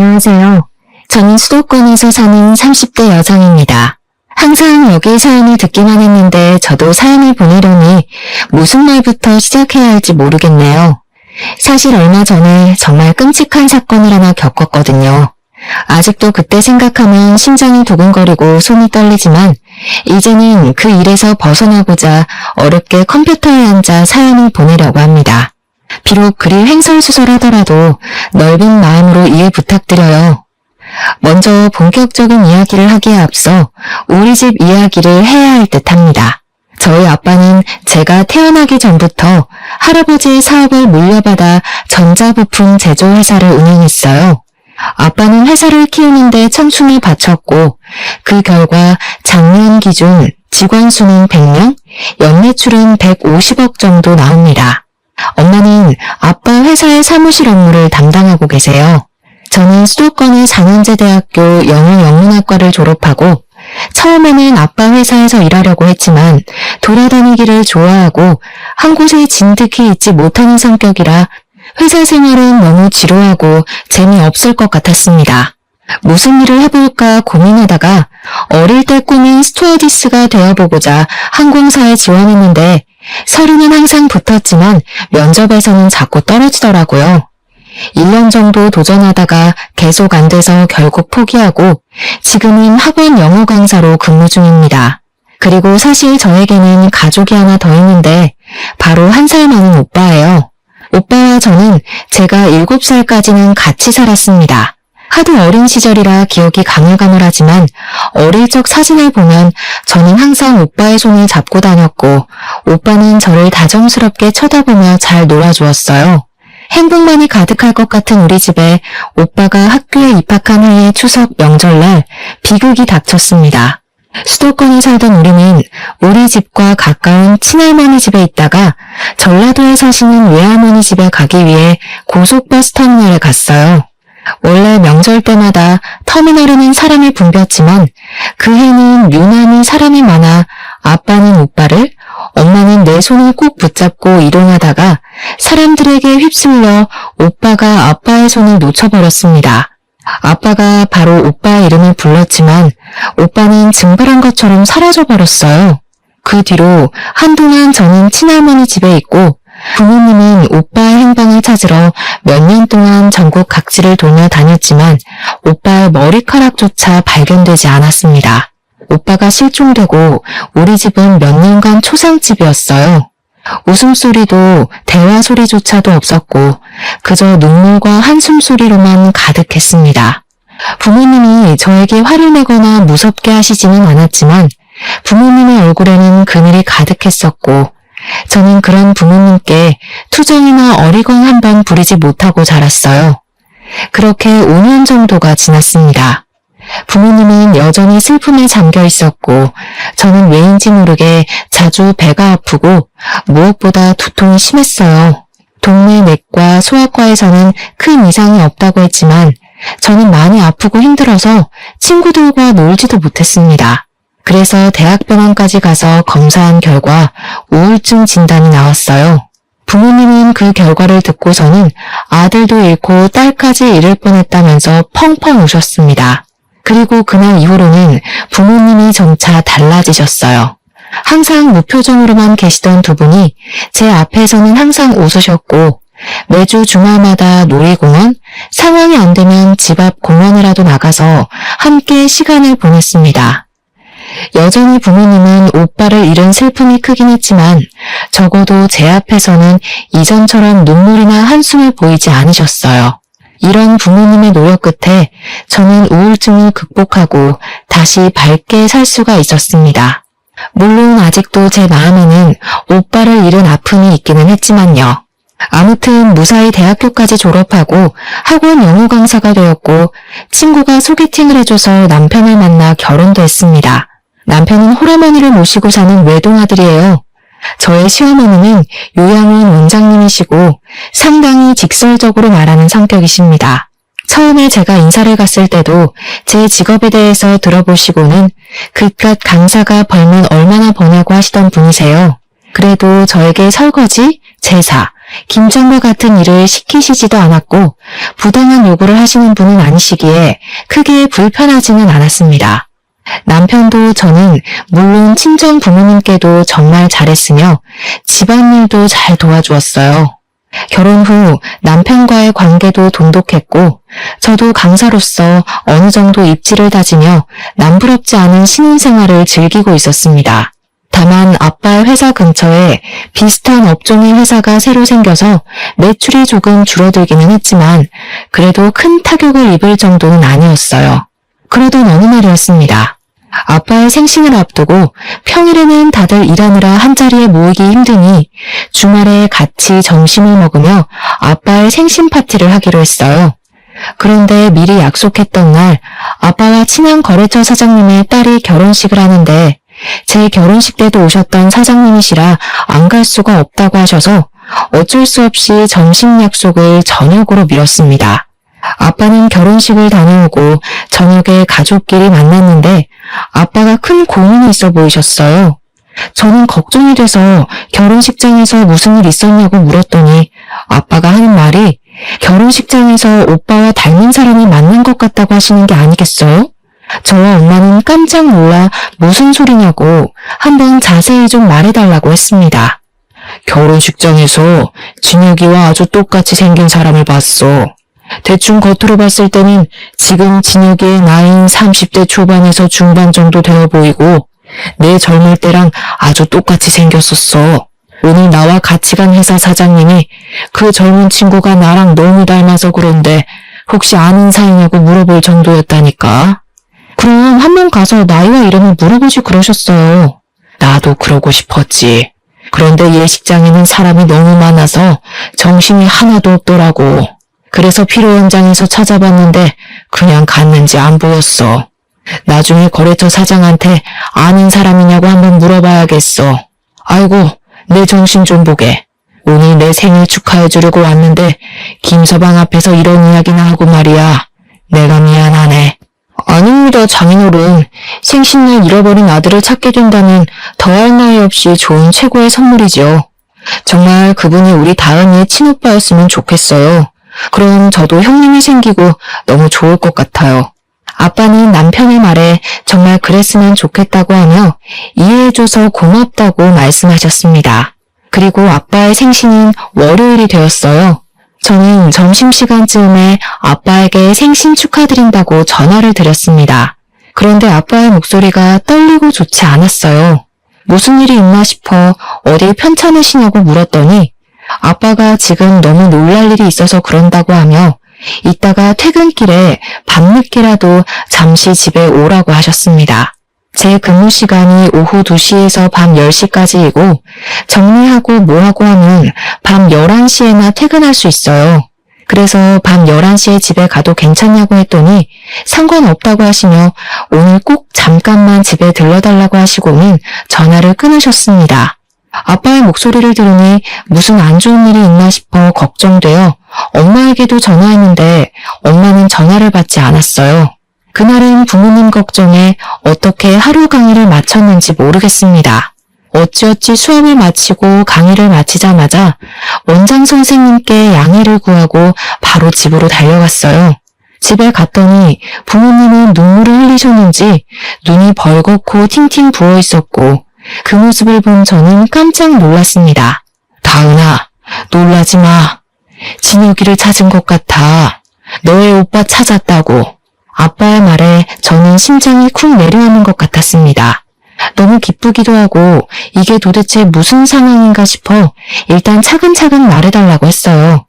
안녕하세요. 저는 수도권에서 사는 30대 여성입니다. 항상 여기 사연을 듣기만 했는데 저도 사연을 보내려니 무슨 말부터 시작해야 할지 모르겠네요. 사실 얼마 전에 정말 끔찍한 사건을 하나 겪었거든요. 아직도 그때 생각하면 심장이 두근거리고 손이 떨리지만 이제는 그 일에서 벗어나고자 어렵게 컴퓨터에 앉아 사연을 보내려고 합니다. 비록 글이 횡설수설하더라도 넓은 마음으로 이해 부탁드려요. 먼저 본격적인 이야기를 하기에 앞서 우리 집 이야기를 해야 할 듯합니다. 저희 아빠는 제가 태어나기 전부터 할아버지의 사업을 물려받아 전자부품 제조회사를 운영했어요. 아빠는 회사를 키우는데 청춘을 바쳤고 그 결과 작년 기준 직원 수는 100명, 연매출은 150억 정도 나옵니다. 엄마는 아빠 회사의 사무실 업무를 담당하고 계세요. 저는 수도권의 4년제 대학교 영어영문학과를 졸업하고 처음에는 아빠 회사에서 일하려고 했지만 돌아다니기를 좋아하고 한 곳에 진득히 있지 못하는 성격이라 회사 생활은 너무 지루하고 재미없을 것 같았습니다. 무슨 일을 해볼까 고민하다가 어릴 때 꿈인 스튜어디스가 되어보고자 항공사에 지원했는데 서류는 항상 붙었지만 면접에서는 자꾸 떨어지더라고요. 1년 정도 도전하다가 계속 안 돼서 결국 포기하고 지금은 학원 영어 강사로 근무 중입니다. 그리고 사실 저에게는 가족이 하나 더 있는데 바로 1살 많은 오빠예요. 오빠와 저는 제가 7살까지는 같이 살았습니다. 하도 어린 시절이라 기억이 가물가물하지만 어릴 적 사진을 보면 저는 항상 오빠의 손을 잡고 다녔고 오빠는 저를 다정스럽게 쳐다보며 잘 놀아주었어요. 행복만이 가득할 것 같은 우리 집에 오빠가 학교에 입학한 해의 추석 명절날 비극이 닥쳤습니다. 수도권에 살던 우리는 우리 집과 가까운 친할머니 집에 있다가 전라도에 사시는 외할머니 집에 가기 위해 고속버스 터미널에 갔어요. 원래 명절 때마다 터미널에는 사람이 붐볐지만 그 해는 유난히 사람이 많아 아빠는 오빠를, 엄마는 내 손을 꼭 붙잡고 이동하다가 사람들에게 휩쓸려 오빠가 아빠의 손을 놓쳐버렸습니다. 아빠가 바로 오빠의 이름을 불렀지만 오빠는 증발한 것처럼 사라져버렸어요. 그 뒤로 한동안 저는 친할머니 집에 있고 부모님은 오빠의 행방을 찾으러 몇 년 동안 전국 각지를 돌며 다녔지만 오빠의 머리카락조차 발견되지 않았습니다. 오빠가 실종되고 우리 집은 몇 년간 초상집이었어요. 웃음소리도 대화 소리조차도 없었고 그저 눈물과 한숨소리로만 가득했습니다. 부모님이 저에게 화를 내거나 무섭게 하시지는 않았지만 부모님의 얼굴에는 그늘이 가득했었고 저는 그런 부모님께 투정이나 어리광 한 번 부리지 못하고 자랐어요. 그렇게 5년 정도가 지났습니다. 부모님은 여전히 슬픔에 잠겨 있었고 저는 왜인지 모르게 자주 배가 아프고 무엇보다 두통이 심했어요. 동네 내과 소아과에서는 큰 이상이 없다고 했지만 저는 많이 아프고 힘들어서 친구들과 놀지도 못했습니다. 그래서 대학병원까지 가서 검사한 결과 우울증 진단이 나왔어요. 부모님은 그 결과를 듣고서는 아들도 잃고 딸까지 잃을 뻔했다면서 펑펑 우셨습니다. 그리고 그날 이후로는 부모님이 점차 달라지셨어요. 항상 무표정으로만 계시던 두 분이 제 앞에서는 항상 웃으셨고 매주 주말마다 놀이공원, 상황이 안 되면 집 앞 공원이라도 나가서 함께 시간을 보냈습니다. 여전히 부모님은 오빠를 잃은 슬픔이 크긴 했지만 적어도 제 앞에서는 이전처럼 눈물이나 한숨을 보이지 않으셨어요. 이런 부모님의 노력 끝에 저는 우울증을 극복하고 다시 밝게 살 수가 있었습니다. 물론 아직도 제 마음에는 오빠를 잃은 아픔이 있기는 했지만요. 아무튼 무사히 대학교까지 졸업하고 학원 영어 강사가 되었고 친구가 소개팅을 해줘서 남편을 만나 결혼도 했습니다. 남편은 홀어머니를 모시고 사는 외동아들이에요. 저의 시어머니는 요양원 원장님이시고 상당히 직설적으로 말하는 성격이십니다. 처음에 제가 인사를 갔을 때도 제 직업에 대해서 들어보시고는 그깟 강사가 벌면 얼마나 버냐고 하시던 분이세요. 그래도 저에게 설거지, 제사, 김장과 같은 일을 시키시지도 않았고 부당한 요구를 하시는 분은 아니시기에 크게 불편하지는 않았습니다. 남편도 저는 물론 친정 부모님께도 정말 잘했으며 집안일도 잘 도와주었어요. 결혼 후 남편과의 관계도 돈독했고 저도 강사로서 어느 정도 입지를 다지며 남부럽지 않은 신혼생활을 즐기고 있었습니다. 다만 아빠의 회사 근처에 비슷한 업종의 회사가 새로 생겨서 매출이 조금 줄어들기는 했지만 그래도 큰 타격을 입을 정도는 아니었어요. 그러던 어느 날이었습니다. 아빠의 생신을 앞두고 평일에는 다들 일하느라 한자리에 모이기 힘드니 주말에 같이 점심을 먹으며 아빠의 생신 파티를 하기로 했어요. 그런데 미리 약속했던 날 아빠와 친한 거래처 사장님의 딸이 결혼식을 하는데 제 결혼식 때도 오셨던 사장님이시라 안 갈 수가 없다고 하셔서 어쩔 수 없이 점심 약속을 저녁으로 미뤘습니다. 아빠는 결혼식을 다녀오고 저녁에 가족끼리 만났는데 아빠가 큰 고민이 있어 보이셨어요. 저는 걱정이 돼서 결혼식장에서 무슨 일 있었냐고 물었더니 아빠가 하는 말이 결혼식장에서 오빠와 닮은 사람이 만난 것 같다고 하시는 게 아니겠어요? 저와 엄마는 깜짝 놀라 무슨 소리냐고 한번 자세히 좀 말해달라고 했습니다. 결혼식장에서 진혁이와 아주 똑같이 생긴 사람을 봤어. 대충 겉으로 봤을 때는 지금 진혁이의 나이인 30대 초반에서 중반 정도 되어 보이고 내 젊을 때랑 아주 똑같이 생겼었어. 오늘 나와 같이 간 회사 사장님이 그 젊은 친구가 나랑 너무 닮아서 그런데 혹시 아는 사이냐고 물어볼 정도였다니까. 그럼 한번 가서 나이와 이름을 물어보지 그러셨어요. 나도 그러고 싶었지. 그런데 예식장에는 사람이 너무 많아서 정신이 하나도 없더라고. 그래서 필요 현장에서 찾아봤는데 그냥 갔는지 안 보였어. 나중에 거래처 사장한테 아는 사람이냐고 한번 물어봐야겠어. 아이고, 내 정신 좀 보게. 오늘 내 생일 축하해주려고 왔는데 김서방 앞에서 이런 이야기나 하고 말이야. 내가 미안하네. 아닙니다, 장인어른. 생신날 잃어버린 아들을 찾게 된다면 더할 나위 없이 좋은 최고의 선물이죠. 정말 그분이 우리 다은이의 친오빠였으면 좋겠어요. 그럼 저도 형님이 생기고 너무 좋을 것 같아요. 아빠는 남편의 말에 정말 그랬으면 좋겠다고 하며 이해해줘서 고맙다고 말씀하셨습니다. 그리고 아빠의 생신은 월요일이 되었어요. 저는 점심시간쯤에 아빠에게 생신 축하드린다고 전화를 드렸습니다. 그런데 아빠의 목소리가 떨리고 좋지 않았어요. 무슨 일이 있나 싶어 어디 편찮으시냐고 물었더니 아빠가 지금 너무 놀랄 일이 있어서 그런다고 하며 이따가 퇴근길에 밤늦게라도 잠시 집에 오라고 하셨습니다. 제 근무 시간이 오후 2시에서 밤 10시까지이고 정리하고 뭐하고 하면 밤 11시에나 퇴근할 수 있어요. 그래서 밤 11시에 집에 가도 괜찮냐고 했더니 상관없다고 하시며 오늘 꼭 잠깐만 집에 들러달라고 하시고는 전화를 끊으셨습니다. 아빠의 목소리를 들으니 무슨 안 좋은 일이 있나 싶어 걱정되어 엄마에게도 전화했는데 엄마는 전화를 받지 않았어요. 그날은 부모님 걱정에 어떻게 하루 강의를 마쳤는지 모르겠습니다. 어찌어찌 수업을 마치고 강의를 마치자마자 원장 선생님께 양해를 구하고 바로 집으로 달려갔어요. 집에 갔더니 부모님은 눈물을 흘리셨는지 눈이 벌겋고 팅팅 부어 있었고 그 모습을 본 저는 깜짝 놀랐습니다. 다은아, 놀라지 마. 진혁이를 찾은 것 같아. 너의 오빠 찾았다고. 아빠의 말에 저는 심장이 쿵 내려앉는 것 같았습니다. 너무 기쁘기도 하고 이게 도대체 무슨 상황인가 싶어 일단 차근차근 말해달라고 했어요.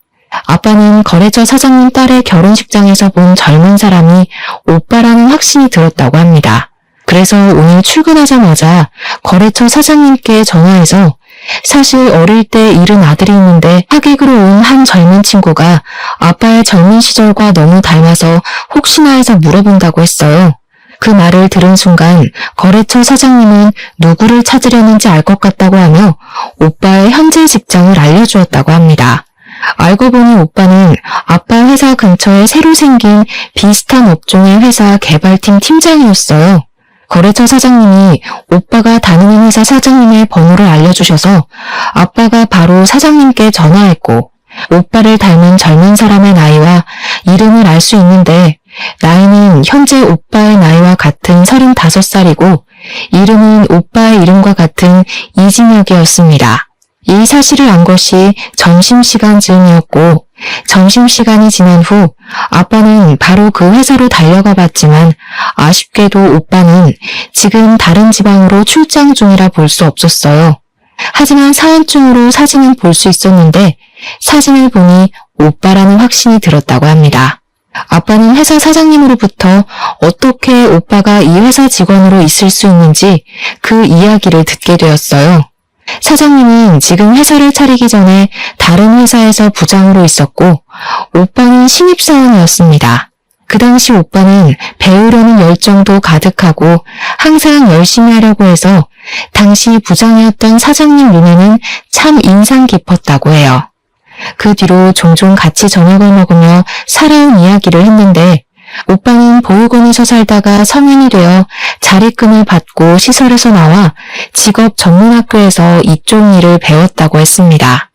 아빠는 거래처 사장님 딸의 결혼식장에서 본 젊은 사람이 오빠라는 확신이 들었다고 합니다. 그래서 오늘 출근하자마자 거래처 사장님께 전화해서 사실 어릴 때 잃은 아들이 있는데 하객으로 온 한 젊은 친구가 아빠의 젊은 시절과 너무 닮아서 혹시나 해서 물어본다고 했어요. 그 말을 들은 순간 거래처 사장님은 누구를 찾으려는지 알 것 같다고 하며 오빠의 현재 직장을 알려주었다고 합니다. 알고 보니 오빠는 아빠 회사 근처에 새로 생긴 비슷한 업종의 회사 개발팀 팀장이었어요. 거래처 사장님이 오빠가 다니는 회사 사장님의 번호를 알려주셔서 아빠가 바로 사장님께 전화했고 오빠를 닮은 젊은 사람의 나이와 이름을 알 수 있는데 나이는 현재 오빠의 나이와 같은 35살이고 이름은 오빠의 이름과 같은 이진혁이었습니다. 이 사실을 안 것이 점심시간쯤이었고 점심시간이 지난 후 아빠는 바로 그 회사로 달려가 봤지만 아쉽게도 오빠는 지금 다른 지방으로 출장 중이라 볼 수 없었어요. 하지만 사원증으로 사진은 볼 수 있었는데 사진을 보니 오빠라는 확신이 들었다고 합니다. 아빠는 회사 사장님으로부터 어떻게 오빠가 이 회사 직원으로 있을 수 있는지 그 이야기를 듣게 되었어요. 사장님은 지금 회사를 차리기 전에 다른 회사에서 부장으로 있었고 오빠는 신입사원이었습니다. 그 당시 오빠는 배우려는 열정도 가득하고 항상 열심히 하려고 해서 당시 부장이었던 사장님 눈에는 참 인상 깊었다고 해요. 그 뒤로 종종 같이 저녁을 먹으며 살아온 이야기를 했는데 오빠는 보육원에서 살다가 성인이 되어 자립금을 받고 시설에서 나와 직업 전문학교에서 이쪽 일을 배웠다고 했습니다.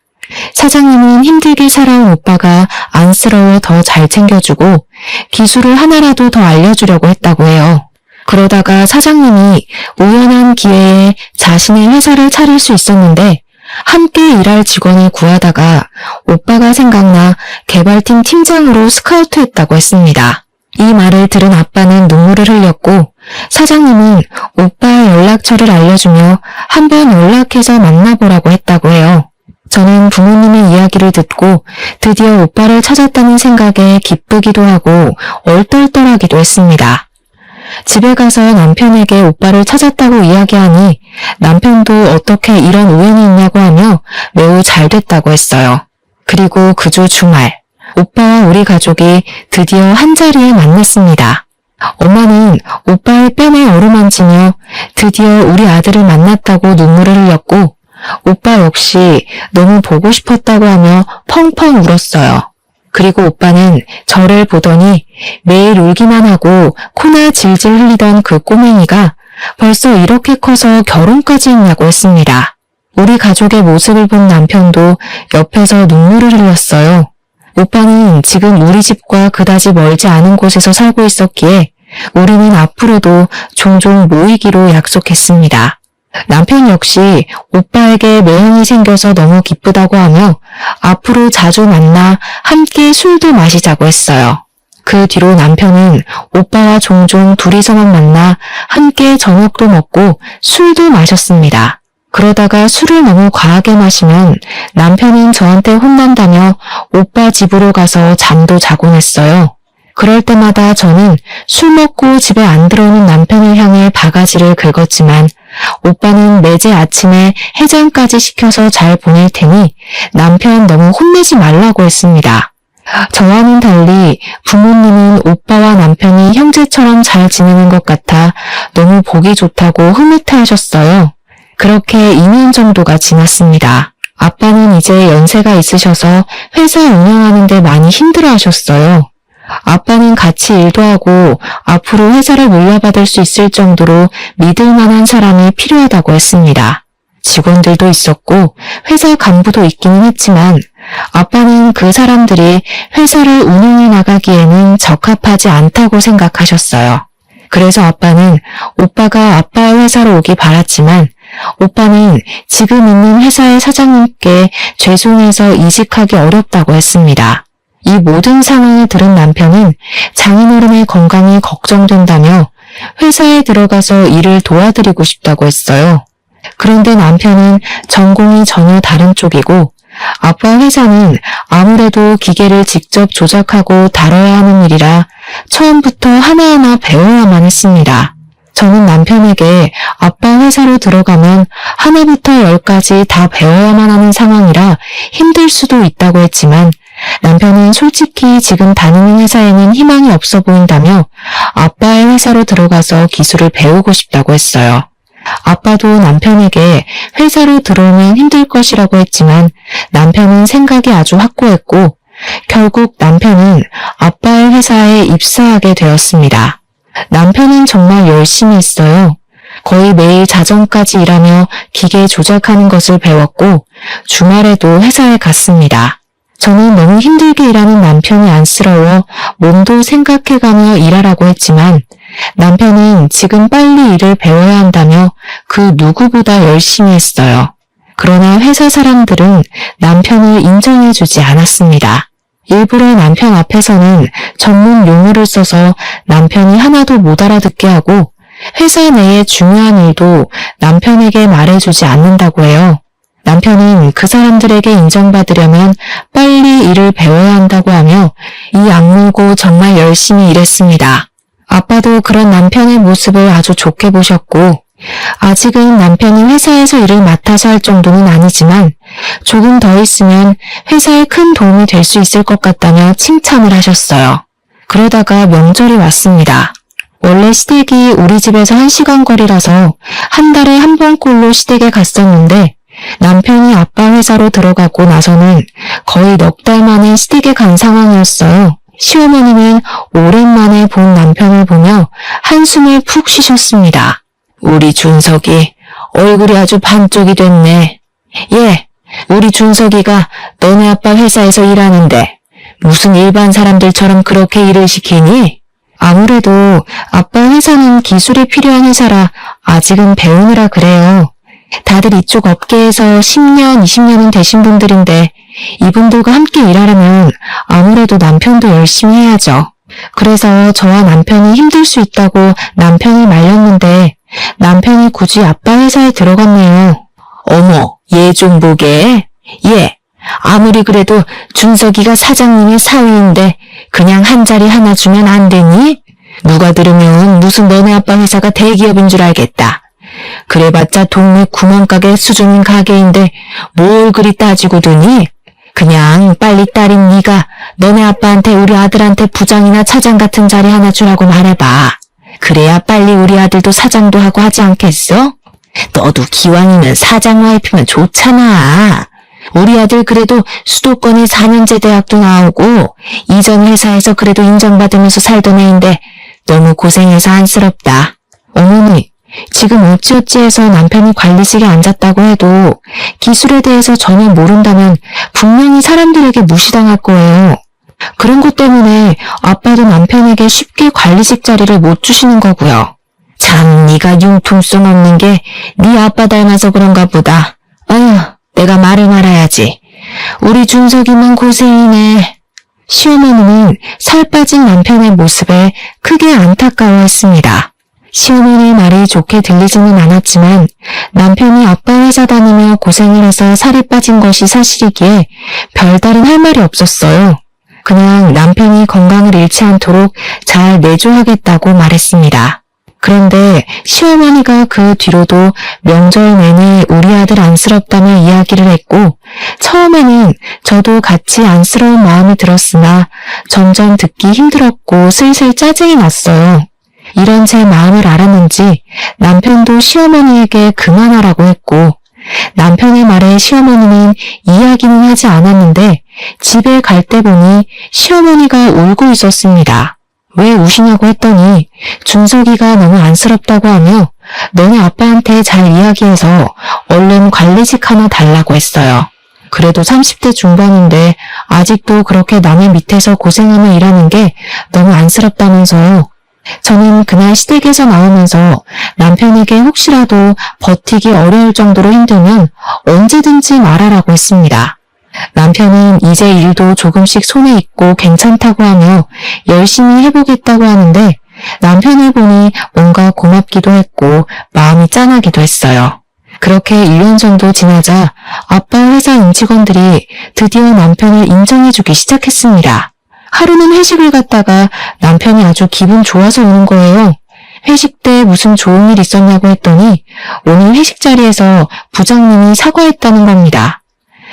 사장님은 힘들게 살아온 오빠가 안쓰러워 더 잘 챙겨주고 기술을 하나라도 더 알려주려고 했다고 해요. 그러다가 사장님이 우연한 기회에 자신의 회사를 차릴 수 있었는데 함께 일할 직원을 구하다가 오빠가 생각나 개발팀 팀장으로 스카우트했다고 했습니다. 이 말을 들은 아빠는 눈물을 흘렸고 사장님은 오빠의 연락처를 알려주며 한번 연락해서 만나보라고 했다고 해요. 저는 부모님의 이야기를 듣고 드디어 오빠를 찾았다는 생각에 기쁘기도 하고 얼떨떨하기도 했습니다. 집에 가서 남편에게 오빠를 찾았다고 이야기하니 남편도 어떻게 이런 우연이 있냐고 하며 매우 잘 됐다고 했어요. 그리고 그 주 주말 오빠와 우리 가족이 드디어 한자리에 만났습니다. 엄마는 오빠의 뺨에 어루만지며 드디어 우리 아들을 만났다고 눈물을 흘렸고 오빠 역시 너무 보고 싶었다고 하며 펑펑 울었어요. 그리고 오빠는 저를 보더니 매일 울기만 하고 코나 질질 흘리던 그 꼬맹이가 벌써 이렇게 커서 결혼까지 했냐고 했습니다. 우리 가족의 모습을 본 남편도 옆에서 눈물을 흘렸어요. 오빠는 지금 우리 집과 그다지 멀지 않은 곳에서 살고 있었기에 우리는 앞으로도 종종 모이기로 약속했습니다. 남편 역시 오빠에게 매형이 생겨서 너무 기쁘다고 하며 앞으로 자주 만나 함께 술도 마시자고 했어요. 그 뒤로 남편은 오빠와 종종 둘이서만 만나 함께 저녁도 먹고 술도 마셨습니다. 그러다가 술을 너무 과하게 마시면 남편은 저한테 혼난다며 오빠 집으로 가서 잠도 자곤 했어요. 그럴 때마다 저는 술 먹고 집에 안 들어오는 남편을 향해 바가지를 긁었지만 오빠는 매제 아침에 해장까지 시켜서 잘 보낼 테니 남편 너무 혼내지 말라고 했습니다. 저와는 달리 부모님은 오빠와 남편이 형제처럼 잘 지내는 것 같아 너무 보기 좋다고 흐뭇해하셨어요. 그렇게 2년 정도가 지났습니다. 아빠는 이제 연세가 있으셔서 회사 운영하는 데 많이 힘들어하셨어요. 아빠는 같이 일도 하고 앞으로 회사를 물려받을 수 있을 정도로 믿을 만한 사람이 필요하다고 했습니다. 직원들도 있었고 회사 간부도 있기는 했지만 아빠는 그 사람들이 회사를 운영해 나가기에는 적합하지 않다고 생각하셨어요. 그래서 아빠는 오빠가 아빠의 회사로 오기 바랐지만 오빠는 지금 있는 회사의 사장님께 죄송해서 이직하기 어렵다고 했습니다. 이 모든 상황을 들은 남편은 장인어른의 건강이 걱정된다며 회사에 들어가서 일을 도와드리고 싶다고 했어요. 그런데 남편은 전공이 전혀 다른 쪽이고 아빠 회사는 아무래도 기계를 직접 조작하고 다뤄야 하는 일이라 처음부터 하나하나 배워야만 했습니다. 저는 남편에게 아빠 회사로 들어가면 하나부터 열까지 다 배워야만 하는 상황이라 힘들 수도 있다고 했지만 남편은 솔직히 지금 다니는 회사에는 희망이 없어 보인다며 아빠의 회사로 들어가서 기술을 배우고 싶다고 했어요. 아빠도 남편에게 회사로 들어오면 힘들 것이라고 했지만 남편은 생각이 아주 확고했고 결국 남편은 아빠의 회사에 입사하게 되었습니다. 남편은 정말 열심히 했어요. 거의 매일 자정까지 일하며 기계 조작하는 것을 배웠고 주말에도 회사에 갔습니다. 저는 너무 힘들게 일하는 남편이 안쓰러워 몸도 생각해가며 일하라고 했지만 남편은 지금 빨리 일을 배워야 한다며 그 누구보다 열심히 했어요. 그러나 회사 사람들은 남편을 인정해주지 않았습니다. 일부러 남편 앞에서는 전문 용어를 써서 남편이 하나도 못 알아듣게 하고 회사 내의 중요한 일도 남편에게 말해주지 않는다고 해요. 남편은 그 사람들에게 인정받으려면 빨리 일을 배워야 한다고 하며 이 악물고 정말 열심히 일했습니다. 아빠도 그런 남편의 모습을 아주 좋게 보셨고 아직은 남편이 회사에서 일을 맡아서 할 정도는 아니지만 조금 더 있으면 회사에 큰 도움이 될 수 있을 것 같다며 칭찬을 하셨어요. 그러다가 명절이 왔습니다. 원래 시댁이 우리 집에서 1시간 거리라서 한 달에 한 번꼴로 시댁에 갔었는데 남편이 아빠 회사로 들어가고 나서는 거의 넉 달 만에 시댁에 간 상황이었어요. 시어머니는 오랜만에 본 남편을 보며 한숨을 푹 쉬셨습니다. 우리 준석이 얼굴이 아주 반쪽이 됐네. 우리 준석이가 너네 아빠 회사에서 일하는데 무슨 일반 사람들처럼 그렇게 일을 시키니? 아무래도 아빠 회사는 기술이 필요한 회사라 아직은 배우느라 그래요. 다들 이쪽 업계에서 10년, 20년은 되신 분들인데 이분들과 함께 일하려면 아무래도 남편도 열심히 해야죠. 그래서 저와 남편이 힘들 수 있다고 남편이 말렸는데 남편이 굳이 아빠 회사에 들어갔네요. 어머, 얘 좀 보게. 아무리 그래도 준석이가 사장님의 사위인데 그냥 한 자리 하나 주면 안 되니? 누가 들으면 무슨 너네 아빠 회사가 대기업인 줄 알겠다. 그래봤자 동네 구멍가게 수준인 가게인데 뭘 그리 따지고 드니? 그냥 빨리 딸인 네가 너네 아빠한테 우리 아들한테 부장이나 차장 같은 자리 하나 주라고 말해봐. 그래야 빨리 우리 아들도 사장도 하고 하지 않겠어? 너도 기왕이면 사장 와이프면 좋잖아. 우리 아들 그래도 수도권에 4년제 대학도 나오고 이전 회사에서 그래도 인정받으면서 살던 애인데 너무 고생해서 안쓰럽다. 어머니, 지금 어찌어찌 해서 남편이 관리직에 앉았다고 해도 기술에 대해서 전혀 모른다면 분명히 사람들에게 무시당할 거예요. 그런 것 때문에 아빠도 남편에게 쉽게 관리직 자리를 못 주시는 거고요. 참 네가 융통성 없는 게 네 아빠 닮아서 그런가 보다. 아휴, 내가 말을 말아야지. 우리 준석이만 고생이네. 시어머니는 살 빠진 남편의 모습에 크게 안타까워했습니다. 시어머니의 말이 좋게 들리지는 않았지만 남편이 아빠 회사 다니며 고생을 해서 살이 빠진 것이 사실이기에 별다른 할 말이 없었어요. 그냥 남편이 건강을 잃지 않도록 잘 내조하겠다고 말했습니다. 그런데 시어머니가 그 뒤로도 명절 내내 우리 아들 안쓰럽다며 이야기를 했고 처음에는 저도 같이 안쓰러운 마음이 들었으나 점점 듣기 힘들었고 슬슬 짜증이 났어요. 이런 제 마음을 알았는지 남편도 시어머니에게 그만하라고 했고 남편의 말에 시어머니는 이야기는 하지 않았는데 집에 갈 때 보니 시어머니가 울고 있었습니다. 왜 우시냐고 했더니 준석이가 너무 안쓰럽다고 하며 너네 아빠한테 잘 이야기해서 얼른 관리직 하나 달라고 했어요. 그래도 30대 중반인데 아직도 그렇게 남의 밑에서 고생하며 일하는 게 너무 안쓰럽다면서요. 저는 그날 시댁에서 나오면서 남편에게 혹시라도 버티기 어려울 정도로 힘들면 언제든지 말하라고 했습니다. 남편은 이제 일도 조금씩 손에 익고 괜찮다고 하며 열심히 해보겠다고 하는데 남편을 보니 뭔가 고맙기도 했고 마음이 짠하기도 했어요. 그렇게 1년 정도 지나자 아빠 회사 임직원들이 드디어 남편을 인정해주기 시작했습니다. 하루는 회식을 갔다가 남편이 아주 기분 좋아서 오는 거예요. 회식 때 무슨 좋은 일 있었냐고 했더니 오늘 회식 자리에서 부장님이 사과했다는 겁니다.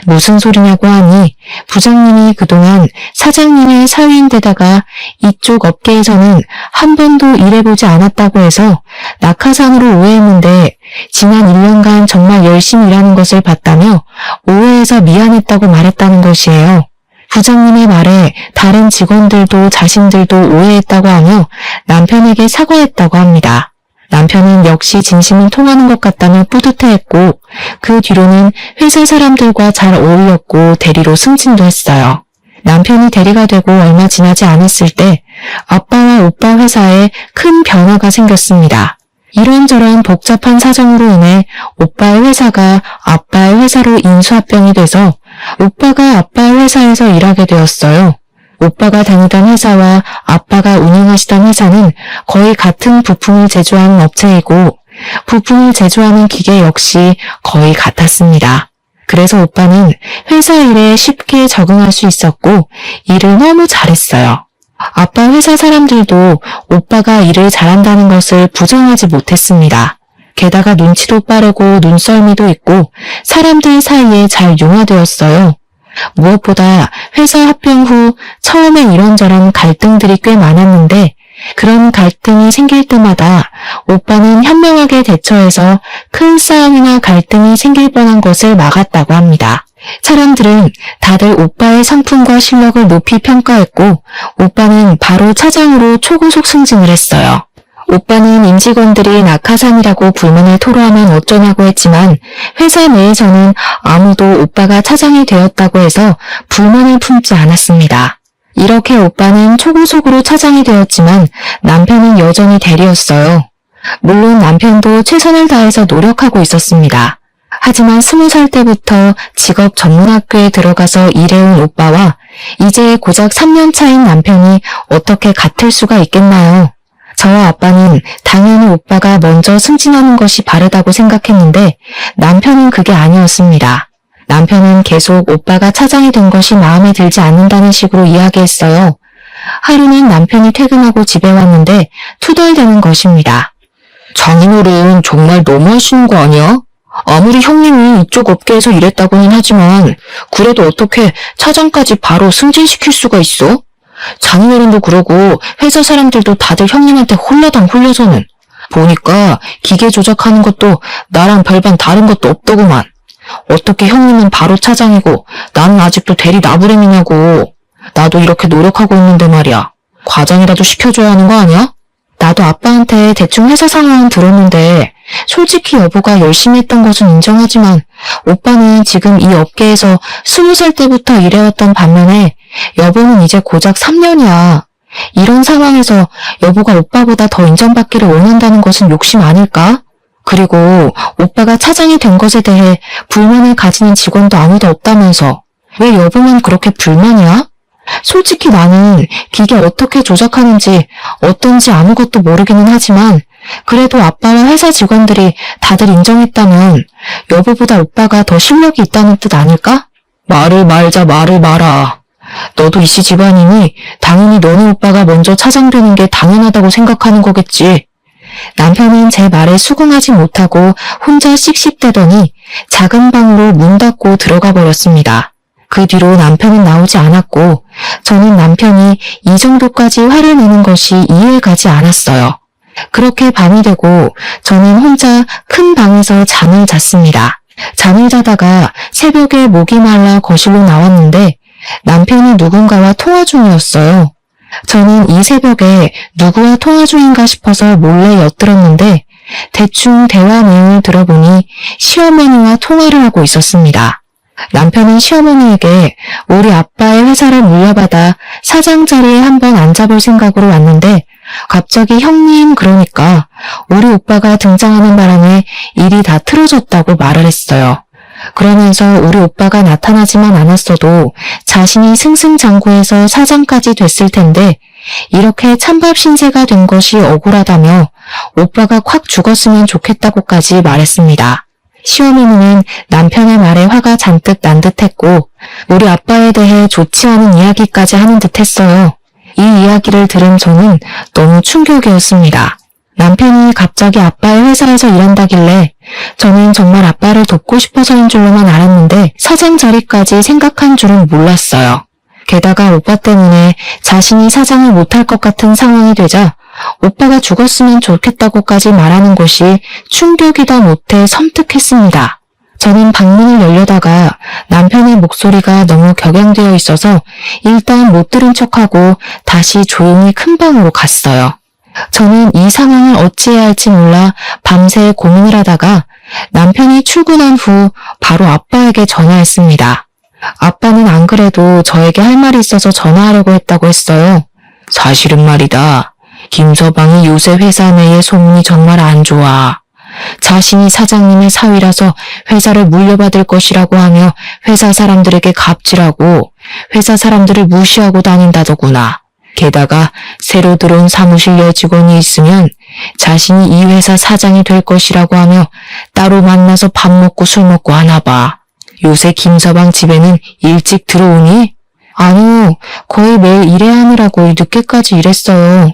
무슨 소리냐고 하니 부장님이 그동안 사장님의 사위인데다가 이쪽 업계에서는 한 번도 일해보지 않았다고 해서 낙하산으로 오해했는데 지난 1년간 정말 열심히 일하는 것을 봤다며 오해해서 미안했다고 말했다는 것이에요. 부장님의 말에 다른 직원들도 자신들도 오해했다고 하며 남편에게 사과했다고 합니다. 남편은 역시 진심은 통하는 것 같다며 뿌듯해했고 그 뒤로는 회사 사람들과 잘 어울렸고 대리로 승진도 했어요. 남편이 대리가 되고 얼마 지나지 않았을 때 아빠와 오빠 회사에 큰 변화가 생겼습니다. 이런저런 복잡한 사정으로 인해 오빠의 회사가 아빠의 회사로 인수합병이 돼서 오빠가 아빠의 회사에서 일하게 되었어요. 오빠가 다니던 회사와 아빠가 운영하시던 회사는 거의 같은 부품을 제조하는 업체이고 부품을 제조하는 기계 역시 거의 같았습니다. 그래서 오빠는 회사 일에 쉽게 적응할 수 있었고 일을 너무 잘했어요. 아빠 회사 사람들도 오빠가 일을 잘한다는 것을 부정하지 못했습니다. 게다가 눈치도 빠르고 눈썰미도 있고 사람들 사이에 잘 융화되었어요. 무엇보다 회사 합병 후 처음엔 이런저런 갈등들이 꽤 많았는데 그런 갈등이 생길 때마다 오빠는 현명하게 대처해서 큰 싸움이나 갈등이 생길 뻔한 것을 막았다고 합니다. 사람들은 다들 오빠의 성품과 실력을 높이 평가했고 오빠는 바로 차장으로 초고속 승진을 했어요. 오빠는 임직원들이 낙하산이라고 불만을 토로하면 어쩌냐고 했지만 회사 내에서는 아무도 오빠가 차장이 되었다고 해서 불만을 품지 않았습니다. 이렇게 오빠는 초고속으로 차장이 되었지만 남편은 여전히 대리였어요. 물론 남편도 최선을 다해서 노력하고 있었습니다. 하지만 20살 때부터 직업 전문학교에 들어가서 일해온 오빠와 이제 고작 3년 차인 남편이 어떻게 같을 수가 있겠나요? 저와 아빠는 당연히 오빠가 먼저 승진하는 것이 바르다고 생각했는데 남편은 그게 아니었습니다. 남편은 계속 오빠가 차장이 된 것이 마음에 들지 않는다는 식으로 이야기했어요. 하루는 남편이 퇴근하고 집에 왔는데 투덜대는 것입니다. 장인어른 정말 너무하시는 거 아니야? 아무리 형님이 이쪽 업계에서 일했다고는 하지만 그래도 어떻게 차장까지 바로 승진시킬 수가 있어? 장인어른도 그러고 회사 사람들도 다들 형님한테 홀라당 홀려서는 보니까 기계 조작하는 것도 나랑 별반 다른 것도 없더구만. 어떻게 형님은 바로 차장이고 나는 아직도 대리 나부랭이냐고. 나도 이렇게 노력하고 있는데 말이야. 과장이라도 시켜줘야 하는 거 아니야? 나도 아빠한테 대충 회사 상황은 들었는데 솔직히 여보가 열심히 했던 것은 인정하지만 오빠는 지금 이 업계에서 20살 때부터 일해왔던 반면에 여보는 이제 고작 3년이야. 이런 상황에서 여보가 오빠보다 더 인정받기를 원한다는 것은 욕심 아닐까? 그리고 오빠가 차장이 된 것에 대해 불만을 가지는 직원도 아무도 없다면서 왜 여보만 그렇게 불만이야? 솔직히 나는 기계 어떻게 조작하는지 어떤지 아무것도 모르기는 하지만 그래도 아빠와 회사 직원들이 다들 인정했다면 여보보다 오빠가 더 실력이 있다는 뜻 아닐까? 말을 말자 말을 마라. 너도 이씨 집안이니 당연히 너네 오빠가 먼저 차장되는 게 당연하다고 생각하는 거겠지. 남편은 제 말에 수긍하지 못하고 혼자 씩씩대더니 작은 방으로 문 닫고 들어가 버렸습니다. 그 뒤로 남편은 나오지 않았고 저는 남편이 이 정도까지 화를 내는 것이 이해가 가지 않았어요. 그렇게 밤이 되고 저는 혼자 큰 방에서 잠을 잤습니다. 잠을 자다가 새벽에 목이 말라 거실로 나왔는데 남편이 누군가와 통화 중이었어요. 저는 이 새벽에 누구와 통화 중인가 싶어서 몰래 엿들었는데 대충 대화 내용을 들어보니 시어머니와 통화를 하고 있었습니다. 남편은 시어머니에게 우리 아빠의 회사를 물려받아 사장 자리에 한번 앉아볼 생각으로 왔는데 갑자기 형님 그러니까 우리 오빠가 등장하는 바람에 일이 다 틀어졌다고 말을 했어요. 그러면서 우리 오빠가 나타나지만 않았어도 자신이 승승장구해서 사장까지 됐을 텐데 이렇게 찬밥 신세가 된 것이 억울하다며 오빠가 콱 죽었으면 좋겠다고까지 말했습니다. 시어머니는 남편의 말에 화가 잔뜩 난 듯했고 우리 아빠에 대해 좋지 않은 이야기까지 하는 듯했어요. 이 이야기를 들은 저는 너무 충격이었습니다. 남편이 갑자기 아빠의 회사에서 일한다길래 저는 정말 아빠를 돕고 싶어서인 줄로만 알았는데 사장 자리까지 생각한 줄은 몰랐어요. 게다가 오빠 때문에 자신이 사장을 못할 것 같은 상황이 되자 오빠가 죽었으면 좋겠다고까지 말하는 것이 충격이다 못해 섬뜩했습니다. 저는 방문을 열려다가 남편의 목소리가 너무 격양되어 있어서 일단 못 들은 척하고 다시 조용히 큰 방으로 갔어요. 저는 이 상황을 어찌해야 할지 몰라 밤새 고민을 하다가 남편이 출근한 후 바로 아빠에게 전화했습니다. 아빠는 안 그래도 저에게 할 말이 있어서 전화하려고 했다고 했어요. 사실은 말이다. 김서방이 요새 회사 내의 소문이 정말 안 좋아. 자신이 사장님의 사위라서 회사를 물려받을 것이라고 하며 회사 사람들에게 갑질하고 회사 사람들을 무시하고 다닌다더구나. 게다가 새로 들어온 사무실 여직원이 있으면 자신이 이 회사 사장이 될 것이라고 하며 따로 만나서 밥 먹고 술 먹고 하나 봐. 요새 김서방 집에는 일찍 들어오니? 아니요, 거의 매일 일해야 하느라고 늦게까지 일했어요.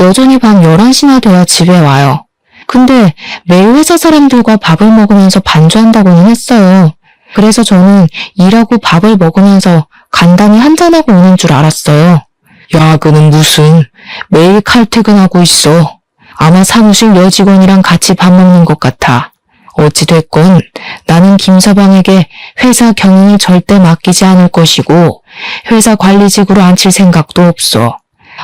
여전히 밤 11시나 돼야 집에 와요. 근데 매일 회사 사람들과 밥을 먹으면서 반주한다고는 했어요. 그래서 저는 일하고 밥을 먹으면서 간단히 한잔하고 오는 줄 알았어요. 야근은 무슨, 매일 칼퇴근하고 있어. 아마 사무실 여직원이랑 같이 밥 먹는 것 같아. 어찌됐건 나는 김서방에게 회사 경영을 절대 맡기지 않을 것이고 회사 관리직으로 앉힐 생각도 없어.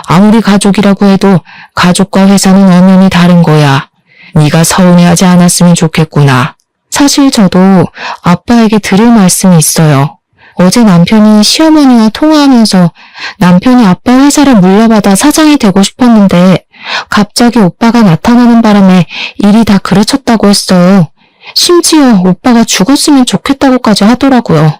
아무리 가족이라고 해도 가족과 회사는 엄연히 다른 거야. 네가 서운해하지 않았으면 좋겠구나. 사실 저도 아빠에게 드릴 말씀이 있어요. 어제 남편이 시어머니와 통화하면서 남편이 아빠 회사를 물려받아 사장이 되고 싶었는데 갑자기 오빠가 나타나는 바람에 일이 다 그르쳤다고 했어요. 심지어 오빠가 죽었으면 좋겠다고까지 하더라고요.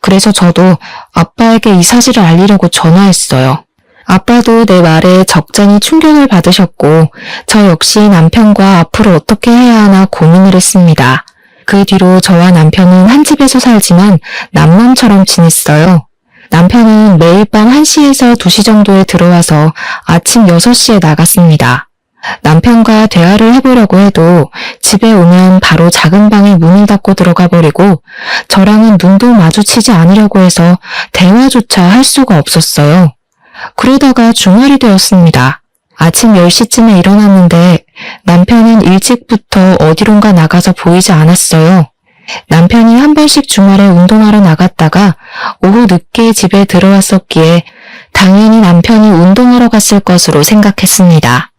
그래서 저도 아빠에게 이 사실을 알리려고 전화했어요. 아빠도 내 말에 적잖이 충격을 받으셨고 저 역시 남편과 앞으로 어떻게 해야 하나 고민을 했습니다. 그 뒤로 저와 남편은 한 집에서 살지만 남남처럼 지냈어요. 남편은 매일 밤 1시에서 2시 정도에 들어와서 아침 6시에 나갔습니다. 남편과 대화를 해보려고 해도 집에 오면 바로 작은 방에 문을 닫고 들어가 버리고 저랑은 눈도 마주치지 않으려고 해서 대화조차 할 수가 없었어요. 그러다가 주말이 되었습니다. 아침 10시쯤에 일어났는데 남편은 일찍부터 어디론가 나가서 보이지 않았어요. 남편이 한 번씩 주말에 운동하러 나갔다가 오후 늦게 집에 들어왔었기에 당연히 남편이 운동하러 갔을 것으로 생각했습니다.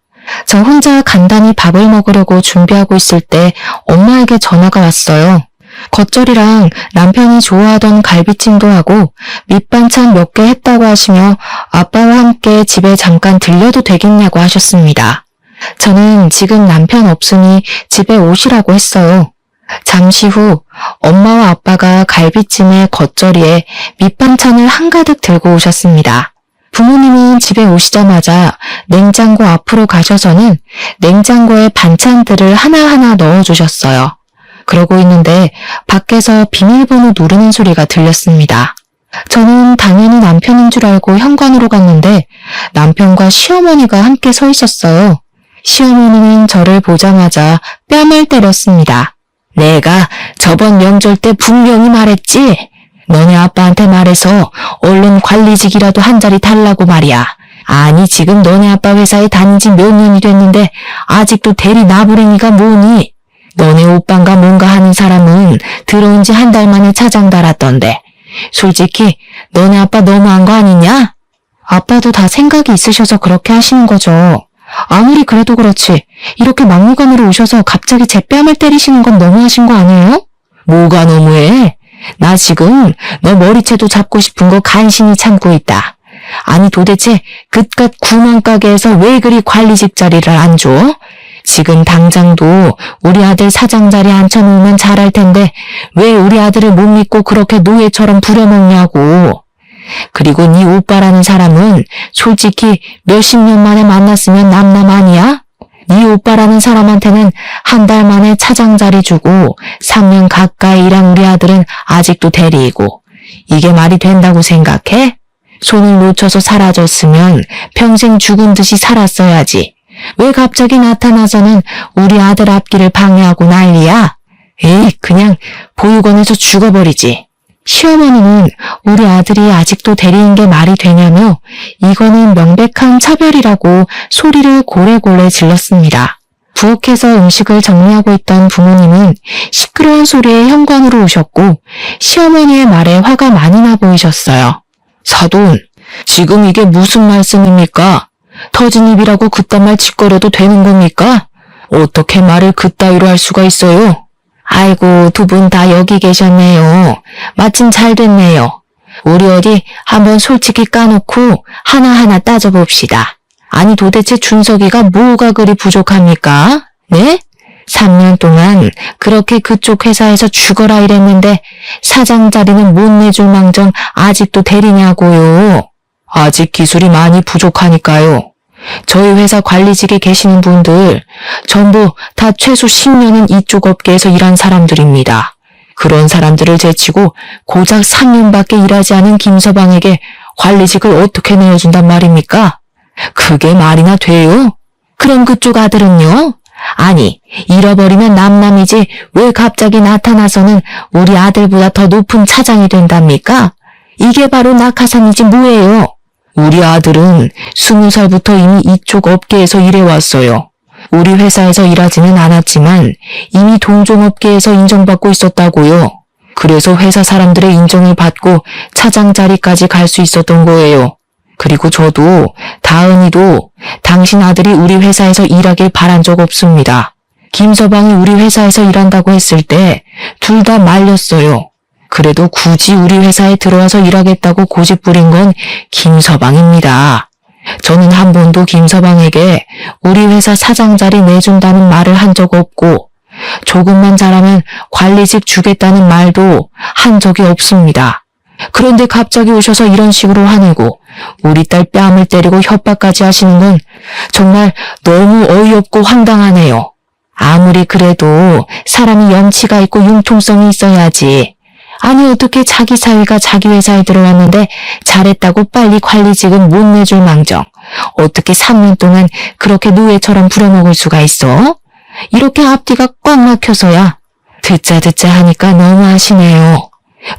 저 혼자 간단히 밥을 먹으려고 준비하고 있을 때 엄마에게 전화가 왔어요. 겉절이랑 남편이 좋아하던 갈비찜도 하고 밑반찬 몇 개 했다고 하시며 아빠와 함께 집에 잠깐 들려도 되겠냐고 하셨습니다. 저는 지금 남편 없으니 집에 오시라고 했어요. 잠시 후 엄마와 아빠가 갈비찜에 겉절이에 밑반찬을 한가득 들고 오셨습니다. 부모님은 집에 오시자마자 냉장고 앞으로 가셔서는 냉장고에 반찬들을 하나하나 넣어주셨어요. 그러고 있는데 밖에서 비밀번호 누르는 소리가 들렸습니다. 저는 당연히 남편인 줄 알고 현관으로 갔는데 남편과 시어머니가 함께 서 있었어요. 시어머니는 저를 보자마자 뺨을 때렸습니다. 내가 저번 명절 때 분명히 말했지? 너네 아빠한테 말해서 얼른 관리직이라도 한 자리 달라고 말이야. 아니 지금 너네 아빠 회사에 다닌 지 몇 년이 됐는데 아직도 대리 나부랭이가 뭐니? 너네 오빠인가 뭔가 하는 사람은 들어온 지 한 달 만에 차장 달았던데. 솔직히 너네 아빠 너무한 거 아니냐? 아빠도 다 생각이 있으셔서 그렇게 하시는 거죠. 아무리 그래도 그렇지 이렇게 막무가내로 오셔서 갑자기 제 뺨을 때리시는 건 너무하신 거 아니에요? 뭐가 너무해? 나 지금 너 머리채도 잡고 싶은 거 간신히 참고 있다. 아니 도대체 그깟 구멍가게에서 왜 그리 관리직 자리를 안 줘? 지금 당장도 우리 아들 사장 자리에 앉혀놓으면 잘할 텐데 왜 우리 아들을 못 믿고 그렇게 노예처럼 부려먹냐고. 그리고 네 오빠라는 사람은 솔직히 몇십 년 만에 만났으면 남남 아니야? 네 오빠라는 사람한테는 한 달 만에 차장 자리 주고 3년 가까이 일한 우리 아들은 아직도 대리이고 이게 말이 된다고 생각해? 손을 놓쳐서 사라졌으면 평생 죽은 듯이 살았어야지. 왜 갑자기 나타나서는 우리 아들 앞길을 방해하고 난리야? 에이, 그냥 보육원에서 죽어버리지. 시어머니는 우리 아들이 아직도 대리인 게 말이 되냐며 이거는 명백한 차별이라고 소리를 고래고래 질렀습니다. 부엌에서 음식을 정리하고 있던 부모님은 시끄러운 소리에 현관으로 오셨고 시어머니의 말에 화가 많이 나 보이셨어요. 사돈, 지금 이게 무슨 말씀입니까? 터진 입이라고 그딴 말 짓거려도 되는 겁니까? 어떻게 말을 그따위로 할 수가 있어요? 아이고, 두 분 다 여기 계셨네요. 마침 잘 됐네요. 우리 어디 한번 솔직히 까놓고 하나하나 따져봅시다. 아니 도대체 준석이가 뭐가 그리 부족합니까? 네? 3년 동안 그렇게 그쪽 회사에서 죽어라 이랬는데 사장 자리는 못 내줄 망정 아직도 대리냐고요. 아직 기술이 많이 부족하니까요. 저희 회사 관리직에 계시는 분들 전부 다 최소 10년은 이쪽 업계에서 일한 사람들입니다. 그런 사람들을 제치고 고작 3년밖에 일하지 않은 김서방에게 관리직을 어떻게 내어준단 말입니까? 그게 말이나 돼요? 그럼 그쪽 아들은요? 아니, 잃어버리면 남남이지 왜 갑자기 나타나서는 우리 아들보다 더 높은 차장이 된답니까? 이게 바로 낙하산이지 뭐예요? 우리 아들은 20살부터 이미 이쪽 업계에서 일해왔어요. 우리 회사에서 일하지는 않았지만 이미 동종업계에서 인정받고 있었다고요. 그래서 회사 사람들의 인정을 받고 차장 자리까지 갈 수 있었던 거예요. 그리고 저도, 다은이도 당신 아들이 우리 회사에서 일하길 바란 적 없습니다. 김서방이 우리 회사에서 일한다고 했을 때 둘 다 말렸어요. 그래도 굳이 우리 회사에 들어와서 일하겠다고 고집 부린 건 김서방입니다. 저는 한 번도 김서방에게 우리 회사 사장 자리 내준다는 말을 한 적 없고 조금만 잘하면 관리직 주겠다는 말도 한 적이 없습니다. 그런데 갑자기 오셔서 이런 식으로 화내고 우리 딸 뺨을 때리고 협박까지 하시는 건 정말 너무 어이없고 황당하네요. 아무리 그래도 사람이 염치가 있고 융통성이 있어야지. 아니 어떻게 자기 사위가 자기 회사에 들어왔는데 잘했다고 빨리 관리직은 못 내줄 망정. 어떻게 3년 동안 그렇게 노예처럼 부려먹을 수가 있어? 이렇게 앞뒤가 꽉 막혀서야. 듣자 하니까 너무하시네요.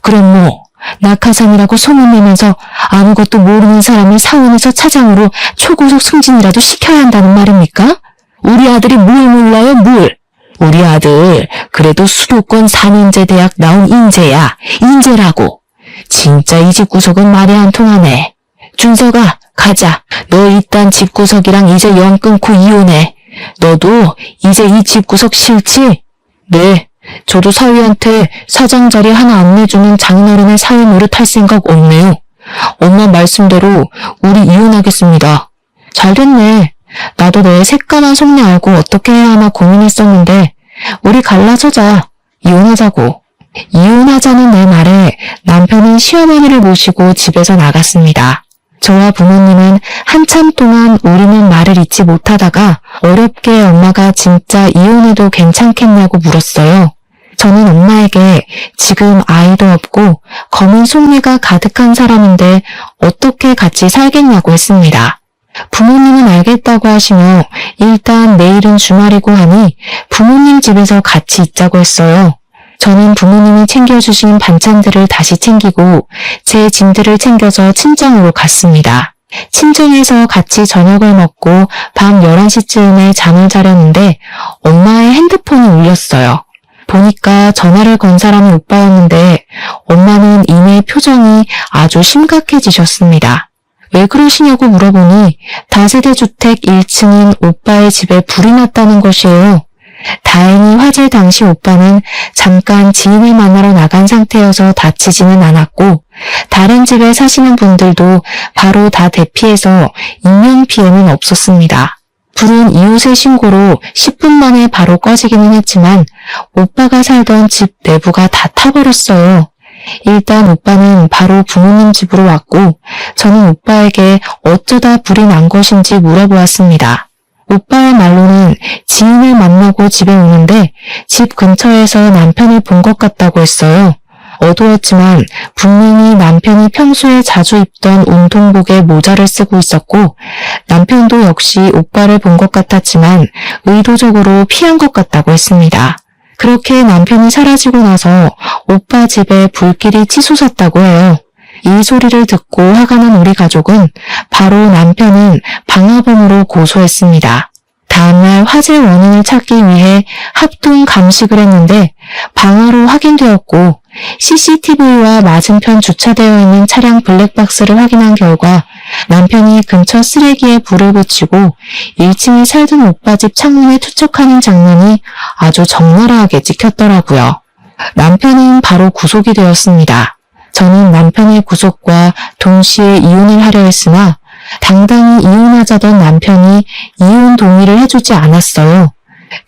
그럼 뭐 낙하산이라고 소문내면서 아무것도 모르는 사람을 사원에서 차장으로 초고속 승진이라도 시켜야 한다는 말입니까? 우리 아들이 뭘 몰라요, 뭘? 우리 아들 그래도 수도권 4년제 대학 나온 인재야. 인재라고. 진짜 이 집구석은 말이 안 통하네. 준석아, 가자. 너 일단 집구석이랑 이제 연 끊고 이혼해. 너도 이제 이 집구석 싫지? 네. 저도 사위한테 사장 자리 하나 안 내주는 장인어른의 사위 노릇 할 생각 없네요. 엄마 말씀대로 우리 이혼하겠습니다. 잘됐네. 나도 너의 새까만 속내 알고 어떻게 해야 하나 고민했었는데 우리 갈라서자. 이혼하자고. 이혼하자는 내 말에 남편은 시어머니를 모시고 집에서 나갔습니다. 저와 부모님은 한참 동안 우리는 말을 잇지 못하다가 어렵게 엄마가 진짜 이혼해도 괜찮겠냐고 물었어요. 저는 엄마에게 지금 아이도 없고 검은 속내가 가득한 사람인데 어떻게 같이 살겠냐고 했습니다. 부모님은 알겠다고 하시며 일단 내일은 주말이고 하니 부모님 집에서 같이 있자고 했어요. 저는 부모님이 챙겨주신 반찬들을 다시 챙기고 제 짐들을 챙겨서 친정으로 갔습니다. 친정에서 같이 저녁을 먹고 밤 11시쯤에 잠을 자려는데 엄마의 핸드폰이 울렸어요. 보니까 전화를 건 사람이 오빠였는데 엄마는 이내 표정이 아주 심각해지셨습니다. 왜 그러시냐고 물어보니 다세대 주택 1층인 오빠의 집에 불이 났다는 것이에요. 다행히 화재 당시 오빠는 잠깐 지인을 만나러 나간 상태여서 다치지는 않았고 다른 집에 사시는 분들도 바로 다 대피해서 인명피해는 없었습니다. 불은 이웃의 신고로 10분 만에 바로 꺼지기는 했지만 오빠가 살던 집 내부가 다 타버렸어요. 일단 오빠는 바로 부모님 집으로 왔고 저는 오빠에게 어쩌다 불이 난 것인지 물어보았습니다. 오빠의 말로는 지인을 만나고 집에 오는데 집 근처에서 남편을 본 것 같다고 했어요. 어두웠지만 분명히 남편이 평소에 자주 입던 운동복에 모자를 쓰고 있었고 남편도 역시 오빠를 본 것 같았지만 의도적으로 피한 것 같다고 했습니다. 그렇게 남편이 사라지고 나서 오빠 집에 불길이 치솟았다고 해요. 이 소리를 듣고 화가 난 우리 가족은 바로 남편은 방화범으로 고소했습니다. 다음날 화재 원인을 찾기 위해 합동 감식을 했는데 방화로 확인되었고 CCTV와 맞은편 주차되어 있는 차량 블랙박스를 확인한 결과 남편이 근처 쓰레기에 불을 붙이고 1층에 살던 오빠 집 창문에 투척하는 장면이 아주 적나라하게 찍혔더라고요. 남편은 바로 구속이 되었습니다. 저는 남편의 구속과 동시에 이혼을 하려 했으나 당당히 이혼하자던 남편이 이혼 동의를 해주지 않았어요.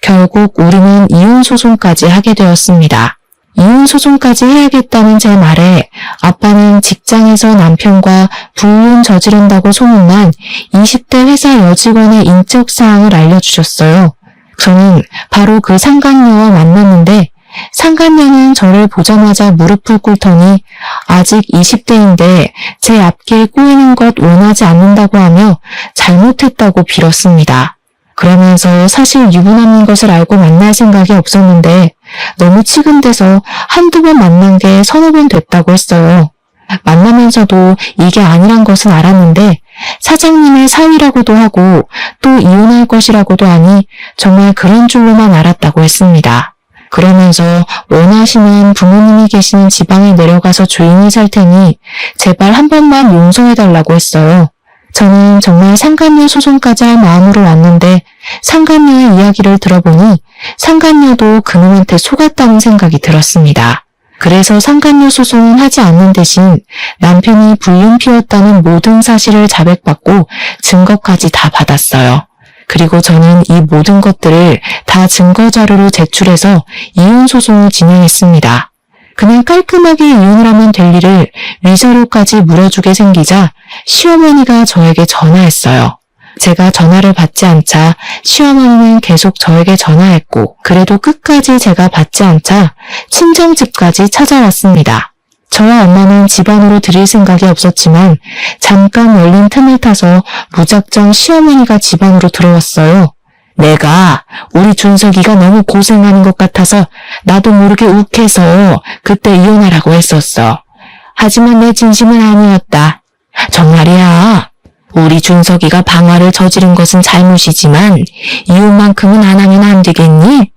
결국 우리는 이혼 소송까지 하게 되었습니다. 이혼 소송까지 해야겠다는 제 말에 아빠는 직장에서 남편과 불륜 저지른다고 소문난 20대 회사 여직원의 인적 사항을 알려주셨어요. 저는 바로 그 상간녀와 만났는데 상간녀는 저를 보자마자 무릎을 꿇더니 아직 20대인데 제 앞길 꼬이는 것 원하지 않는다고 하며 잘못했다고 빌었습니다. 그러면서 사실 유부남인 것을 알고 만날 생각이 없었는데 너무 치근대서 한두 번 만난 게 서너 번 됐다고 했어요. 만나면서도 이게 아니란 것은 알았는데 사장님의 사위라고도 하고 또 이혼할 것이라고도 하니 정말 그런 줄로만 알았다고 했습니다. 그러면서 원하시는 부모님이 계시는 지방에 내려가서 조용히 살 테니 제발 한 번만 용서해달라고 했어요. 저는 정말 상간녀 소송까지 할 마음으로 왔는데 상간녀의 이야기를 들어보니 상간녀도 그놈한테 속았다는 생각이 들었습니다. 그래서 상간녀 소송은 하지 않는 대신 남편이 불륜 피웠다는 모든 사실을 자백받고 증거까지 다 받았어요. 그리고 저는 이 모든 것들을 다 증거자료로 제출해서 이혼 소송을 진행했습니다. 그냥 깔끔하게 이혼을 하면 될 일을 위자료까지 물어주게 생기자 시어머니가 저에게 전화했어요. 제가 전화를 받지 않자 시어머니는 계속 저에게 전화했고 그래도 끝까지 제가 받지 않자 친정집까지 찾아왔습니다. 저와 엄마는 집 안으로 들일 생각이 없었지만 잠깐 열린 틈을 타서 무작정 시어머니가 집 안으로 들어왔어요. 내가 우리 준석이가 너무 고생하는 것 같아서 나도 모르게 욱해서 그때 이혼하라고 했었어. 하지만 내 진심은 아니었다. 정말이야. 우리 준석이가 방화를 저지른 것은 잘못이지만 이혼만큼은 안 하면 안 되겠니?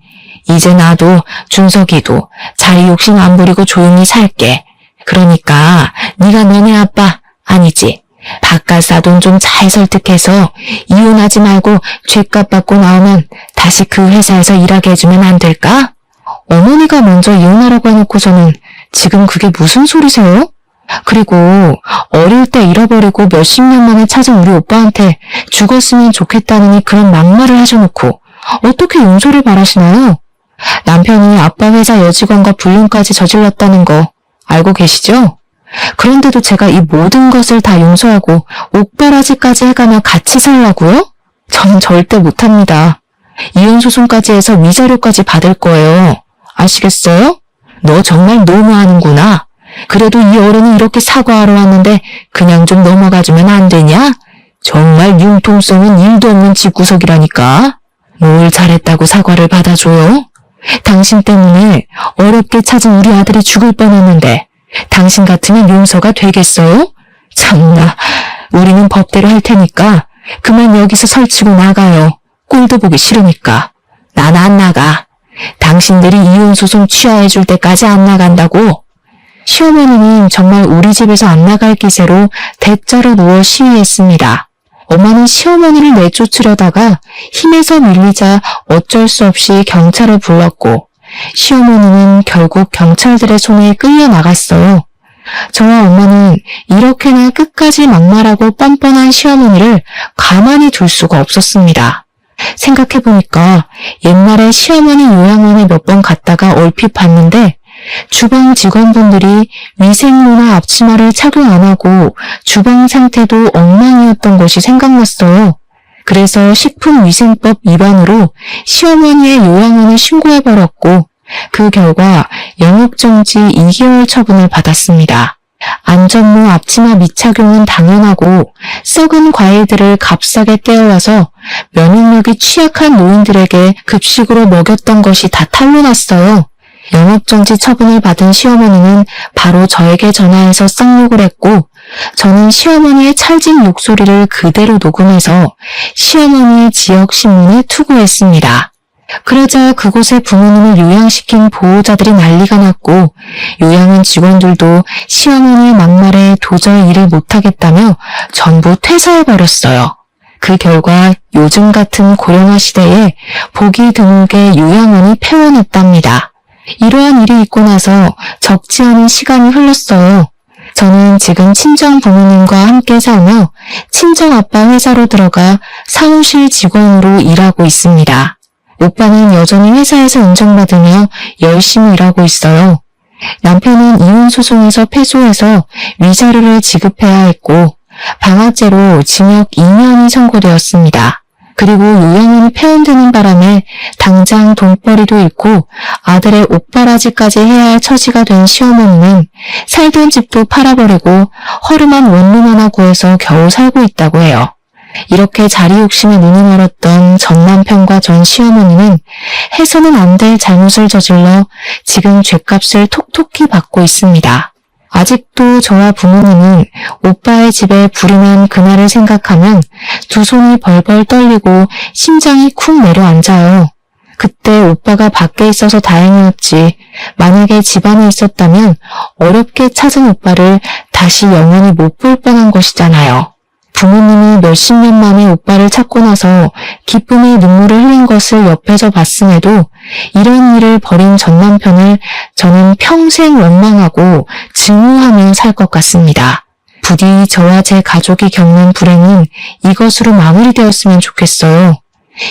이제 나도 준석이도 자리 욕심 안 부리고 조용히 살게. 그러니까 네가 너네 아빠 아니지. 바깥 사돈 좀 잘 설득해서 이혼하지 말고 죗값 받고 나오면 다시 그 회사에서 일하게 해주면 안 될까? 어머니가 먼저 이혼하라고 해놓고서는 지금 그게 무슨 소리세요? 그리고 어릴 때 잃어버리고 몇십 년 만에 찾은 우리 오빠한테 죽었으면 좋겠다느니 그런 막말을 하셔놓고 어떻게 용서를 바라시나요? 남편이 아빠 회사 여직원과 불륜까지 저질렀다는 거 알고 계시죠? 그런데도 제가 이 모든 것을 다 용서하고 옥바라지까지 해가며 같이 살라고요? 저는 절대 못합니다. 이혼 소송까지 해서 위자료까지 받을 거예요. 아시겠어요? 너 정말 너무하는구나. 그래도 이 어른이 이렇게 사과하러 왔는데 그냥 좀 넘어가주면 안 되냐? 정말 융통성은 일도 없는 집구석이라니까. 뭘 잘했다고 사과를 받아줘요? 당신 때문에 어렵게 찾은 우리 아들이 죽을 뻔했는데 당신 같으면 용서가 되겠어요? 참나, 우리는 법대로 할 테니까 그만 여기서 설치고 나가요. 꼴도 보기 싫으니까. 난 안 나가. 당신들이 이혼 소송 취하해줄 때까지 안 나간다고. 시어머니는 정말 우리 집에서 안 나갈 기세로 대자로 누워 시위했습니다. 엄마는 시어머니를 내쫓으려다가 힘에서 밀리자 어쩔 수 없이 경찰을 불렀고 시어머니는 결국 경찰들의 손에 끌려나갔어요. 저와 엄마는 이렇게나 끝까지 막말하고 뻔뻔한 시어머니를 가만히 둘 수가 없었습니다. 생각해보니까 옛날에 시어머니 요양원에 몇 번 갔다가 얼핏 봤는데 주방 직원분들이 위생모나 앞치마를 착용 안 하고 주방 상태도 엉망이었던 것이 생각났어요. 그래서 식품위생법 위반으로 시어머니의 요양원을 신고해버렸고 그 결과 영업정지 2개월 처분을 받았습니다. 안전모 앞치마 미착용은 당연하고 썩은 과일들을 값싸게 떼어와서 면역력이 취약한 노인들에게 급식으로 먹였던 것이 다 탄로났어요. 영업정지 처분을 받은 시어머니는 바로 저에게 전화해서 쌍욕을 했고, 저는 시어머니의 찰진 욕소리를 그대로 녹음해서 시어머니의 지역신문에 투고했습니다. 그러자 그곳에 부모님을 요양시킨 보호자들이 난리가 났고, 요양원 직원들도 시어머니의 막말에 도저히 일을 못하겠다며 전부 퇴사해버렸어요. 그 결과 요즘 같은 고령화 시대에 보기 드물게 요양원이 폐원했답니다. 이러한 일이 있고 나서 적지 않은 시간이 흘렀어요. 저는 지금 친정 부모님과 함께 살며 친정 아빠 회사로 들어가 사무실 직원으로 일하고 있습니다. 오빠는 여전히 회사에서 인정받으며 열심히 일하고 있어요. 남편은 이혼 소송에서 패소해서 위자료를 지급해야 했고 방아죄로 징역 2년이 선고되었습니다. 그리고 요양원이 폐원되는 바람에 당장 돈벌이도 잃고 아들의 옷바라지까지 해야 할 처지가 된 시어머니는 살던 집도 팔아버리고 허름한 원룸 하나 구해서 겨우 살고 있다고 해요. 이렇게 자리 욕심에 눈이 멀었던 전 남편과 전 시어머니는 해서는 안 될 잘못을 저질러 지금 죗값을 톡톡히 받고 있습니다. 아직도 저와 부모님은 오빠의 집에 불이 난 그날을 생각하면 두 손이 벌벌 떨리고 심장이 쿵 내려앉아요. 그때 오빠가 밖에 있어서 다행이었지, 만약에 집안에 있었다면 어렵게 찾은 오빠를 다시 영원히 못 볼 뻔한 것이잖아요. 부모님이 몇십 년 만에 오빠를 찾고 나서 기쁨의 눈물을 흘린 것을 옆에서 봤음에도 이런 일을 벌인 전 남편을 저는 평생 원망하고 증오하며 살 것 같습니다. 부디 저와 제 가족이 겪는 불행은 이것으로 마무리되었으면 좋겠어요.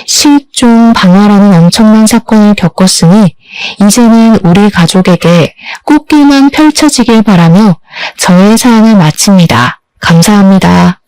실종, 방화라는 엄청난 사건을 겪었으니 이제는 우리 가족에게 꽃길만 펼쳐지길 바라며 저의 사연을 마칩니다. 감사합니다.